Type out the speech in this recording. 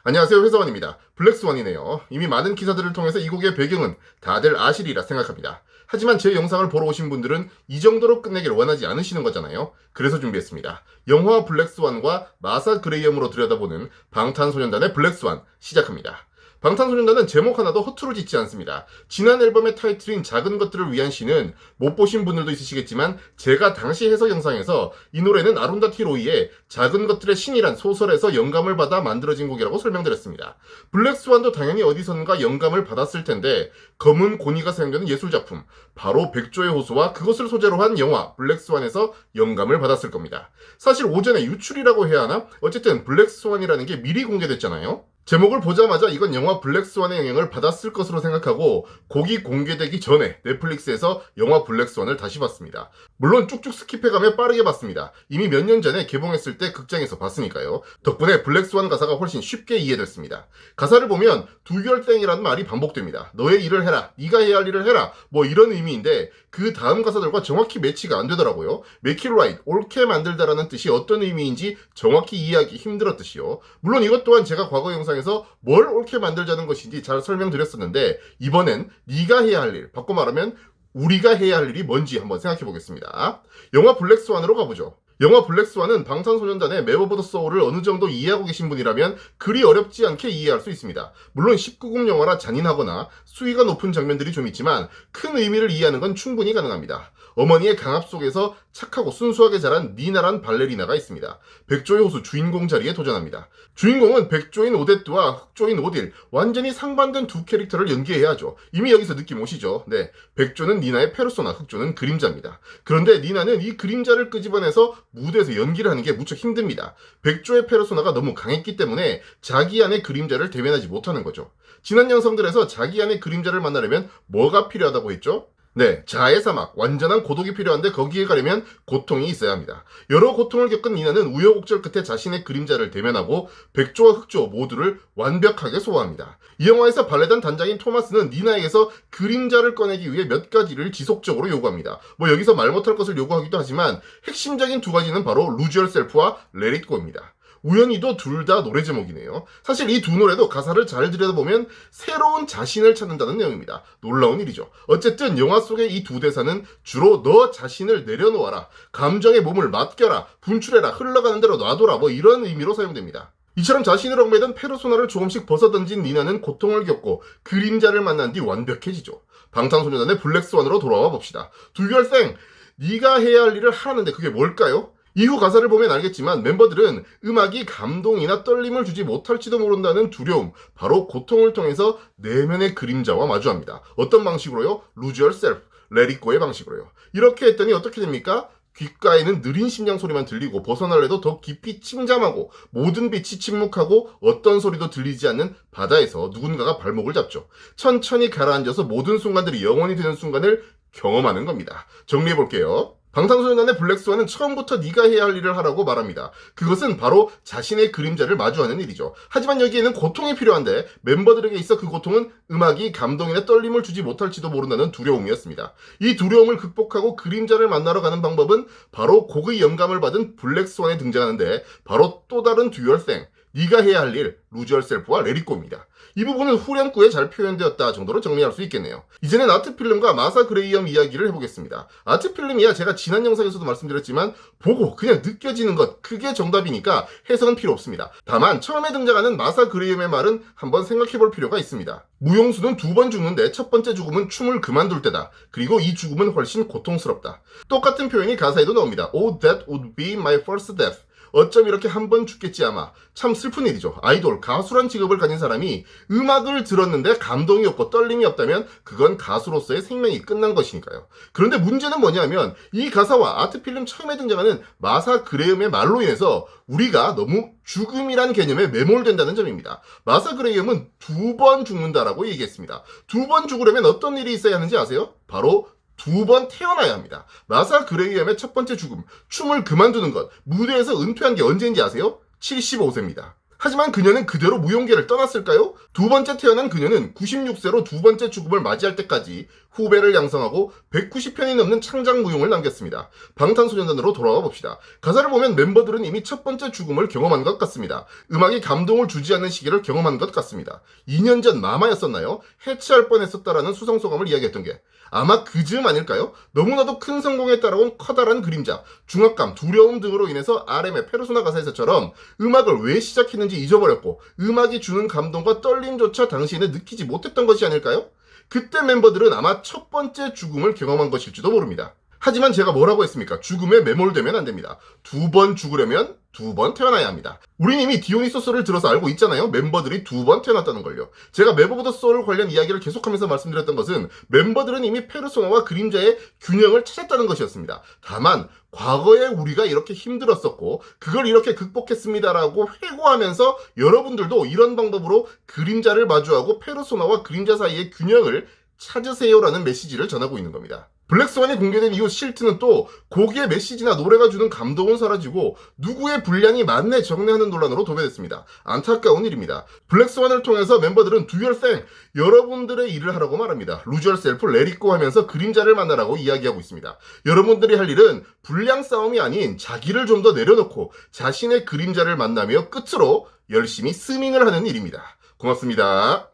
안녕하세요, 회사원입니다. 블랙스완이네요. 이미 많은 기사들을 통해서 이 곡의 배경은 다들 아시리라 생각합니다. 하지만 제 영상을 보러 오신 분들은 이 정도로 끝내기를 원하지 않으시는 거잖아요. 그래서 준비했습니다. 영화 블랙스완과 마사 그레이엄으로 들여다보는 방탄소년단의 블랙스완 시작합니다. 방탄소년단은 제목 하나도 허투루 짓지 않습니다. 지난 앨범의 타이틀인 작은 것들을 위한 시는 못 보신 분들도 있으시겠지만 제가 당시 해석 영상에서 이 노래는 아룬다티 로이의 작은 것들의 신이란 소설에서 영감을 받아 만들어진 곡이라고 설명드렸습니다. 블랙스완도 당연히 어디선가 영감을 받았을 텐데 검은 고니가 사용되는 예술작품 바로 백조의 호수와 그것을 소재로 한 영화 블랙스완에서 영감을 받았을 겁니다. 사실 오전에 유출이라고 해야 하나? 어쨌든 블랙스완이라는 게 미리 공개됐잖아요. 제목을 보자마자 이건 영화 블랙스완의 영향을 받았을 것으로 생각하고 곡이 공개되기 전에 넷플릭스에서 영화 블랙스완을 다시 봤습니다. 물론 쭉쭉 스킵해가며 빠르게 봤습니다. 이미 몇 년 전에 개봉했을 때 극장에서 봤으니까요. 덕분에 블랙스완 가사가 훨씬 쉽게 이해됐습니다. 가사를 보면 Do your thing이라는 말이 반복됩니다. 너의 일을 해라, 네가 해야 할 일을 해라, 뭐 이런 의미인데 그 다음 가사들과 정확히 매치가 안 되더라고요. Make it right, 옳게 만들다라는 뜻이 어떤 의미인지 정확히 이해하기 힘들었듯이요. 물론 이것 또한 제가 과거 영상에서 뭘 옳게 만들자는 것인지 잘 설명드렸었는데 이번엔 네가 해야 할 일, 바꿔 말하면 우리가 해야 할 일이 뭔지 한번 생각해 보겠습니다. 영화 블랙스완으로 가보죠. 영화 블랙스완은 방탄소년단의 맵 오브 더 소울을 어느 정도 이해하고 계신 분이라면 그리 어렵지 않게 이해할 수 있습니다. 물론 19금 영화라 잔인하거나 수위가 높은 장면들이 좀 있지만 큰 의미를 이해하는 건 충분히 가능합니다. 어머니의 강압 속에서 착하고 순수하게 자란 니나란 발레리나가 있습니다. 백조의 호수 주인공 자리에 도전합니다. 주인공은 백조인 오데트와 흑조인 오딜, 완전히 상반된 두 캐릭터를 연기해야 하죠. 이미 여기서 느낌 오시죠? 네, 백조는 니나의 페르소나, 흑조는 그림자입니다. 그런데 니나는 이 그림자를 끄집어내서 무대에서 연기를 하는 게 무척 힘듭니다. 백조의 페르소나가 너무 강했기 때문에 자기 안의 그림자를 대면하지 못하는 거죠. 지난 영상들에서 자기 안의 그림자를 만나려면 뭐가 필요하다고 했죠? 네, 자해 사막, 완전한 고독이 필요한데 거기에 가려면 고통이 있어야 합니다. 여러 고통을 겪은 니나는 우여곡절 끝에 자신의 그림자를 대면하고 백조와 흑조 모두를 완벽하게 소화합니다. 이 영화에서 발레단 단장인 토마스는 니나에게서 그림자를 꺼내기 위해 몇 가지를 지속적으로 요구합니다. 뭐 여기서 말 못할 것을 요구하기도 하지만 핵심적인 두 가지는 바로 Lose Yourself와 Let It Go입니다. 우연히도 둘 다 노래 제목이네요. 사실 이 두 노래도 가사를 잘 들여다보면 새로운 자신을 찾는다는 내용입니다. 놀라운 일이죠. 어쨌든 영화 속의 이 두 대사는 주로 너 자신을 내려놓아라, 감정의 몸을 맡겨라, 분출해라, 흘러가는 대로 놔둬라 뭐 이런 의미로 사용됩니다. 이처럼 자신을 얽매던 페르소나를 조금씩 벗어던진 니나는 고통을 겪고 그림자를 만난 뒤 완벽해지죠. 방탄소년단의 블랙스완으로 돌아와 봅시다. Do your thing! 네가 해야 할 일을 하라는데 그게 뭘까요? 이후 가사를 보면 알겠지만 멤버들은 음악이 감동이나 떨림을 주지 못할지도 모른다는 두려움, 바로 고통을 통해서 내면의 그림자와 마주합니다. 어떤 방식으로요? Lose yourself, let it go의 방식으로요. 이렇게 했더니 어떻게 됩니까? 귓가에는 느린 심장 소리만 들리고 벗어날래도 더 깊이 침잠하고 모든 빛이 침묵하고 어떤 소리도 들리지 않는 바다에서 누군가가 발목을 잡죠. 천천히 가라앉아서 모든 순간들이 영원히 되는 순간을 경험하는 겁니다. 정리해볼게요. 방탄소년단의 블랙스완은 처음부터 네가 해야 할 일을 하라고 말합니다. 그것은 바로 자신의 그림자를 마주하는 일이죠. 하지만 여기에는 고통이 필요한데 멤버들에게 있어 그 고통은 음악이 감동이나 떨림을 주지 못할지도 모른다는 두려움이었습니다. 이 두려움을 극복하고 그림자를 만나러 가는 방법은 바로 곡의 영감을 받은 블랙스완에 등장하는데 바로 또 다른 Do Your Thing, 네가 해야 할 일, Lose Yourself와 Let It Go입니다. 이 부분은 후렴구에 잘 표현되었다 정도로 정리할 수 있겠네요. 이제는 아트필름과 마사 그레이엄 이야기를 해보겠습니다. 아트필름이야 제가 지난 영상에서도 말씀드렸지만 보고 그냥 느껴지는 것, 그게 정답이니까 해석은 필요 없습니다. 다만 처음에 등장하는 마사 그레이엄의 말은 한번 생각해볼 필요가 있습니다. 무용수는 두 번 죽는데 첫 번째 죽음은 춤을 그만둘 때다. 그리고 이 죽음은 훨씬 고통스럽다. 똑같은 표현이 가사에도 나옵니다. Oh, that would be my first death. 어쩜 이렇게 한 번 죽겠지 아마. 참 슬픈 일이죠. 아이돌, 가수란 직업을 가진 사람이 음악을 들었는데 감동이 없고 떨림이 없다면 그건 가수로서의 생명이 끝난 것이니까요. 그런데 문제는 뭐냐면 이 가사와 아트필름 처음에 등장하는 마사 그레이엄의 말로 인해서 우리가 너무 죽음이란 개념에 매몰된다는 점입니다. 마사 그레이엄은 두 번 죽는다라고 얘기했습니다. 두 번 죽으려면 어떤 일이 있어야 하는지 아세요? 바로 두 번 태어나야 합니다. 마사 그레이엄의 첫 번째 죽음, 춤을 그만두는 것, 무대에서 은퇴한 게 언제인지 아세요? 75세입니다. 하지만 그녀는 그대로 무용계를 떠났을까요? 두 번째 태어난 그녀는 96세로 두 번째 죽음을 맞이할 때까지 후배를 양성하고 190편이 넘는 창작 무용을 남겼습니다. 방탄소년단으로 돌아와 봅시다. 가사를 보면 멤버들은 이미 첫 번째 죽음을 경험한 것 같습니다. 음악이 감동을 주지 않는 시기를 경험한 것 같습니다. 2년 전 마마였었나요? 해체할 뻔했었다라는 수상소감을 이야기했던 게 아마 그 즈음 아닐까요? 너무나도 큰 성공에 따라온 커다란 그림자, 중압감, 두려움 등으로 인해서 RM의 페르소나 가사에서처럼 음악을 왜 시작했는지 잊어버렸고 음악이 주는 감동과 떨림조차 당시에는 느끼지 못했던 것이 아닐까요? 그때 멤버들은 아마 첫 번째 죽음을 경험한 것일지도 모릅니다. 하지만 제가 뭐라고 했습니까? 죽음에 매몰되면 안 됩니다. 두 번 죽으려면 두 번 태어나야 합니다. 우린 이미 디오니소스를 들어서 알고 있잖아요. 멤버들이 두 번 태어났다는 걸요. 제가 맵 오브 더 소울 관련 이야기를 계속하면서 말씀드렸던 것은 멤버들은 이미 페르소나와 그림자의 균형을 찾았다는 것이었습니다. 다만 과거에 우리가 이렇게 힘들었었고 그걸 이렇게 극복했습니다라고 회고하면서 여러분들도 이런 방법으로 그림자를 마주하고 페르소나와 그림자 사이의 균형을 찾으세요라는 메시지를 전하고 있는 겁니다. 블랙스완이 공개된 이후 실트는 또 곡의 메시지나 노래가 주는 감동은 사라지고 누구의 분량이 많네 적네 하는 논란으로 도배됐습니다. 안타까운 일입니다. 블랙스완을 통해서 멤버들은 Do your thing, 여러분들의 일을 하라고 말합니다. Lose yourself, let it go 하면서 그림자를 만나라고 이야기하고 있습니다. 여러분들이 할 일은 분량 싸움이 아닌 자기를 좀 더 내려놓고 자신의 그림자를 만나며 끝으로 열심히 스밍을 하는 일입니다. 고맙습니다.